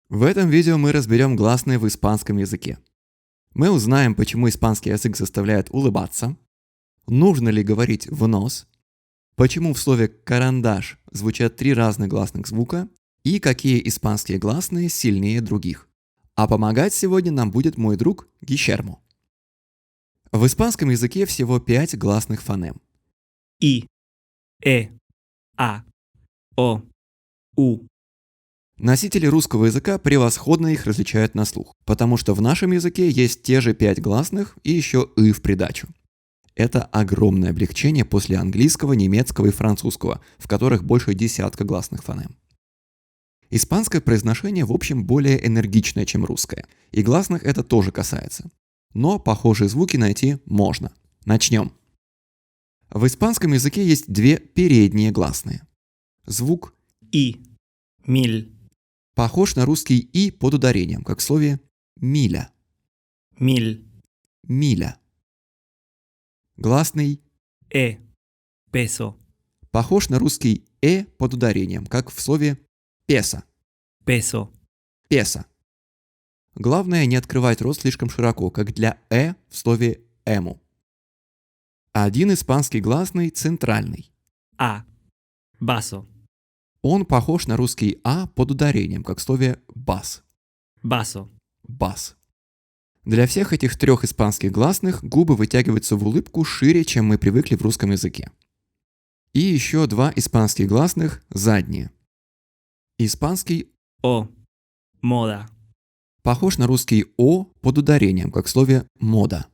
В этом видео мы разберем гласные в испанском языке. Мы узнаем, почему испанский язык заставляет улыбаться, нужно ли говорить в нос, почему в слове «карандаш» звучат 3 разных гласных звука и какие испанские гласные сильнее других. А помогать сегодня нам будет мой друг Гишермо. В испанском языке всего 5 гласных фонем. I, А, О, У. Носители русского языка превосходно их различают на слух, потому что в нашем языке есть те же 5 гласных и еще «ы» в придачу. Это огромное облегчение после английского, немецкого и французского, в которых больше десятка гласных фонем. Испанское произношение в общем более энергичное, чем русское, и гласных это тоже касается. Но похожие звуки найти можно. Начнем. В испанском языке есть 2 передние гласные. Звук И, миль, похож на русский «и» под ударением, как в слове «миля». миль, Миля. Гласный песо, похож на русский «э» под ударением, как в слове «песо». песо, Песо. Главное не открывать рот слишком широко, как для «э» в слове «эму». Один испанский гласный центральный. А, басо, Он похож на русский «а» под ударением, как в слове «бас». басо, Бас. Для всех этих 3 испанских гласных губы вытягиваются в улыбку шире, чем мы привыкли в русском языке. И еще 2 испанских гласных задние. Испанский О, мода, похож на русский «о» под ударением, как в слове «мода».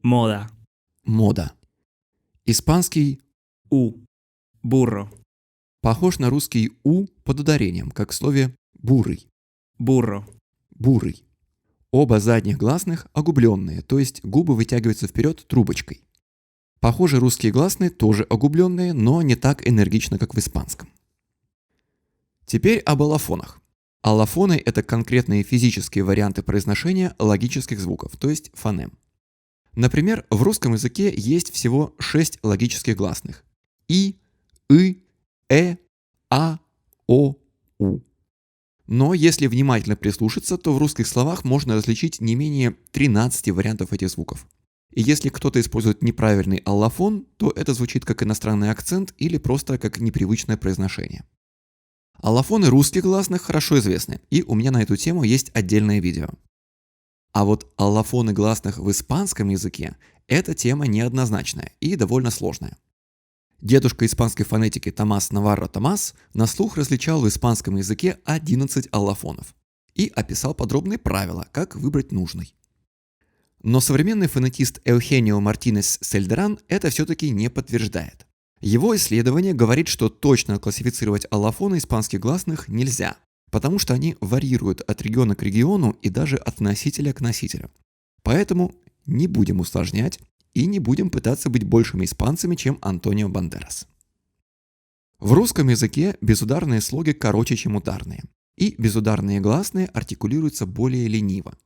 мода, Мода. Испанский У, бурро, похож на русский «у» под ударением, как в слове «бурый». бурро, Бурый. Оба задних гласных огубленные, то есть губы вытягиваются вперед трубочкой. Похоже, русские гласные тоже огубленные, но не так энергично, как в испанском. Теперь об аллофонах. Аллофоны – это конкретные физические варианты произношения логических звуков, то есть фонем. Например, в русском языке есть всего 6 логических гласных – и, ы, а, о, у. Но если внимательно прислушаться, то в русских словах можно различить не менее 13 вариантов этих звуков. И если кто-то использует неправильный аллофон, то это звучит как иностранный акцент или просто как непривычное произношение. Аллофоны русских гласных хорошо известны, и у меня на эту тему есть отдельное видео. А вот аллофоны гласных в испанском языке – это тема неоднозначная и довольно сложная. Дедушка испанской фонетики Томас Наварро Томас на слух различал в испанском языке 11 аллофонов и описал подробные правила, как выбрать нужный. Но современный фонетист Эухенио Мартинес Сельдеран это все-таки не подтверждает. Его исследование говорит, что точно классифицировать аллофоны испанских гласных нельзя, потому что они варьируют от региона к региону и даже от носителя к носителю. Поэтому не будем усложнять и не будем пытаться быть большими испанцами, чем Антонио Бандерас. В русском языке безударные слоги короче, чем ударные, и безударные гласные артикулируются более лениво.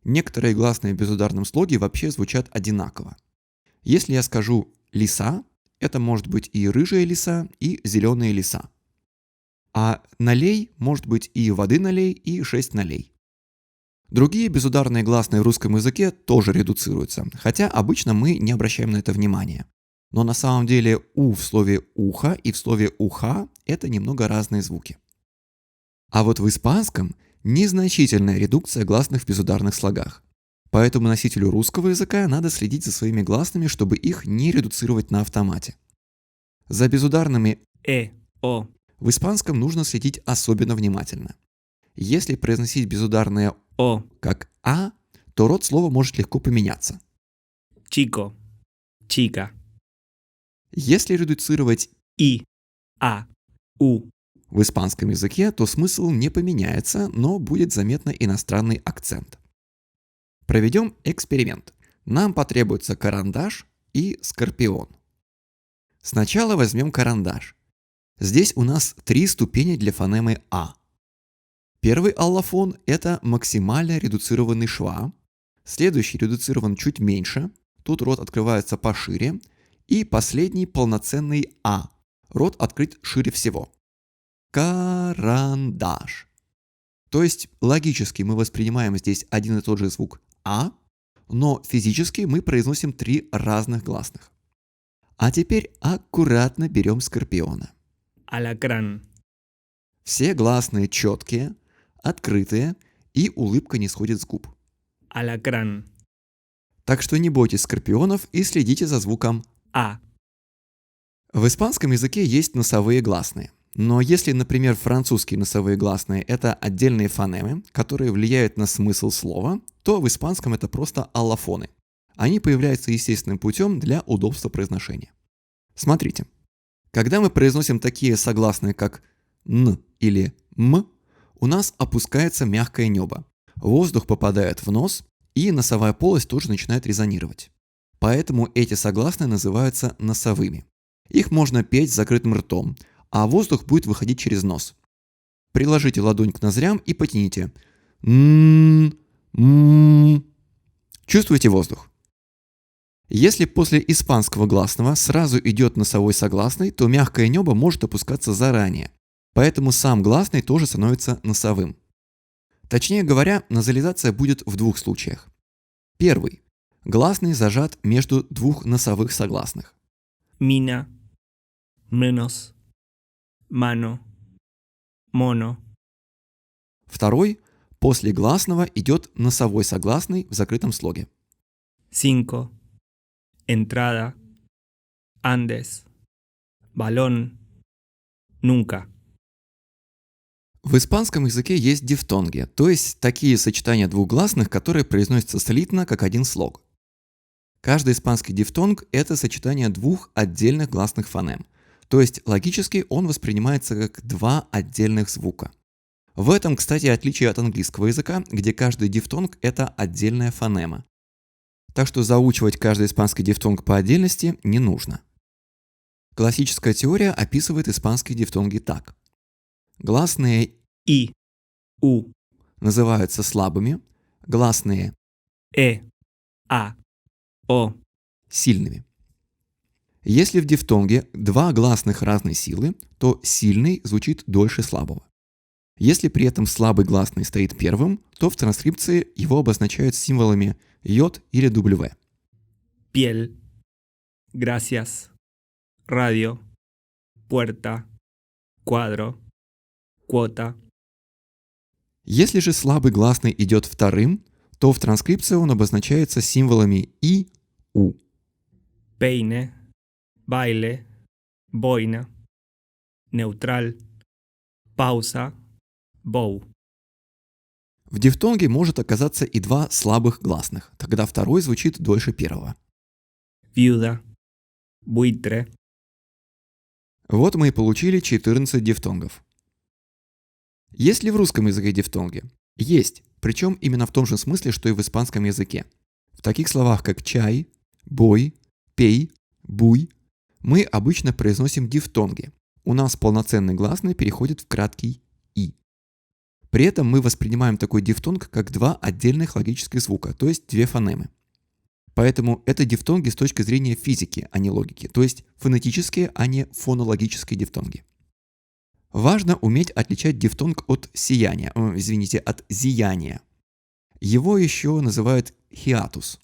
Некоторые гласные в безударном слоге вообще звучат одинаково. Если я скажу «лиса», это может быть и рыжая лиса, и зеленая лиса. А «налей» может быть и воды налей, и 6 налей. Другие безударные гласные в русском языке тоже редуцируются, хотя обычно мы не обращаем на это внимания. Но на самом деле «у» в слове «ухо» и в слове «уха» – это немного разные звуки. А вот в испанском незначительная редукция гласных в безударных слогах. Поэтому носителю русского языка надо следить за своими гласными, чтобы их не редуцировать на автомате. За безударными О, в испанском нужно следить особенно внимательно. Если произносить безударное О, как «а», то род слова может легко поменяться. chico, chica, Если редуцировать И, А, У, в испанском языке, то смысл не поменяется, но будет заметно иностранный акцент. Проведем эксперимент. Нам потребуется карандаш и скорпион. Сначала возьмем карандаш. Здесь у нас 3 ступени для фонемы «а». Первый аллофон – это максимально редуцированный шва. Следующий редуцирован чуть меньше, тут рот открывается пошире. И последний полноценный «а». Рот открыт шире всего. Карандаш. То есть логически мы воспринимаем здесь один и тот же звук «а», но физически мы произносим 3 разных гласных. А теперь аккуратно берем скорпиона. Alacrán. Все гласные четкие, открытые, и улыбка не сходит с губ. Alacrán. Так что не бойтесь скорпионов и следите за звуком A. В испанском языке есть носовые гласные. Но если, например, французские носовые гласные – это отдельные фонемы, которые влияют на смысл слова, то в испанском это просто аллофоны. Они появляются естественным путем для удобства произношения. Смотрите. Когда мы произносим такие согласные, как «н» или «м», у нас опускается мягкое небо. Воздух попадает в нос, и носовая полость тоже начинает резонировать. Поэтому эти согласные называются носовыми. Их можно петь с закрытым ртом, а воздух будет выходить через нос. Приложите ладонь к ноздрям и потяните. Чувствуете воздух? Если после испанского гласного сразу идет носовой согласный, то мягкое небо может опускаться заранее. Поэтому сам гласный тоже становится носовым. Точнее говоря, назализация будет в 2 случаях. Первый. Гласный зажат между 2 носовых согласных. Mina. Menos. Mano. Mono. Второй. После гласного идет носовой согласный в закрытом слоге. Cinco. Entrada. Andes. Balón. Nunca. В испанском языке есть дифтонги, то есть такие сочетания 2 гласных, которые произносятся слитно, как один слог. Каждый испанский дифтонг – это сочетание 2 отдельных гласных фонем, то есть логически он воспринимается как 2 отдельных звука. В этом, кстати, отличие от английского языка, где каждый дифтонг – это отдельная фонема. Так что заучивать каждый испанский дифтонг по отдельности не нужно. Классическая теория описывает испанские дифтонги так. Гласные I. U. называются слабыми, гласные E. A. O. сильными. Если в дифтонге 2 гласных разной силы, то сильный звучит дольше слабого. Если при этом слабый гласный стоит первым, то в транскрипции его обозначают символами J или W. Piel. Gracias. Radio. Puerta. Cuadro. Cuota. Если же слабый гласный идет вторым, то в транскрипции он обозначается символами I, U. Peine. Baile. Boina. Neutral. Pausa. Bow. В дифтонге может оказаться и 2 слабых гласных, тогда второй звучит дольше первого. Viuda. Buitre. Вот мы и получили 14 дифтонгов. Есть ли в русском языке дифтонги? Есть, причем именно в том же смысле, что и в испанском языке. В таких словах, как чай, бой, пей, буй, мы обычно произносим дифтонги. У нас полноценный гласный переходит в краткий «и». При этом мы воспринимаем такой дифтонг как 2 отдельных логических звука, то есть 2 фонемы. Поэтому это дифтонги с точки зрения физики, а не логики, то есть фонетические, а не фонологические дифтонги. Важно уметь отличать дифтонг от от зияния. Его еще называют хиатус.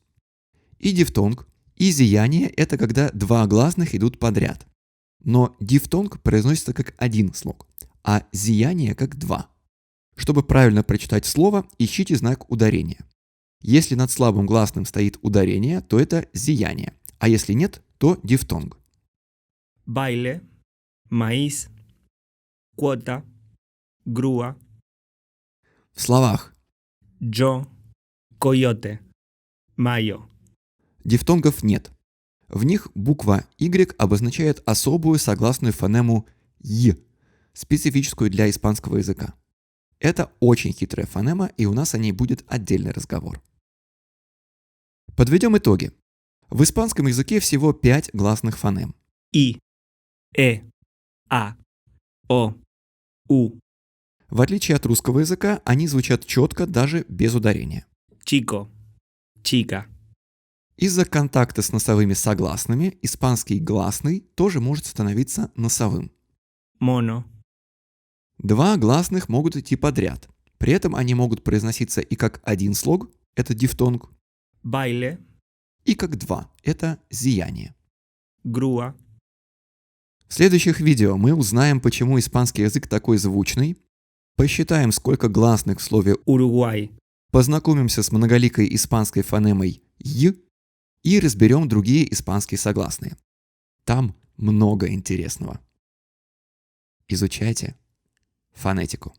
И дифтонг, и зияние – это когда 2 гласных идут подряд. Но дифтонг произносится как один слог, а зияние как 2. Чтобы правильно прочитать слово, ищите знак ударения. Если над слабым гласным стоит ударение, то это зияние, а если нет, то дифтонг. Baile. Maíz. Cuota. Grúa. В словах Yo. Coyote. Mayo. дифтонгов нет. В них буква Y обозначает особую согласную фонему «й», специфическую для испанского языка. Это очень хитрая фонема, и у нас о ней будет отдельный разговор. Подведем итоги. В испанском языке всего 5 гласных фонем. I. E. A. O. U. В отличие от русского языка, они звучат четко даже без ударения. Chico. Chica. Из-за контакта с носовыми согласными испанский гласный тоже может становиться носовым. Mono. 2 гласных могут идти подряд. При этом они могут произноситься и как один слог, это дифтонг, baile, и как два, это зияние. grúa, В следующих видео мы узнаем, почему испанский язык такой звучный, посчитаем, сколько гласных в слове Uruguay, познакомимся с многоликой испанской фонемой «й» и разберем другие испанские согласные. Там много интересного. Изучайте фонетику.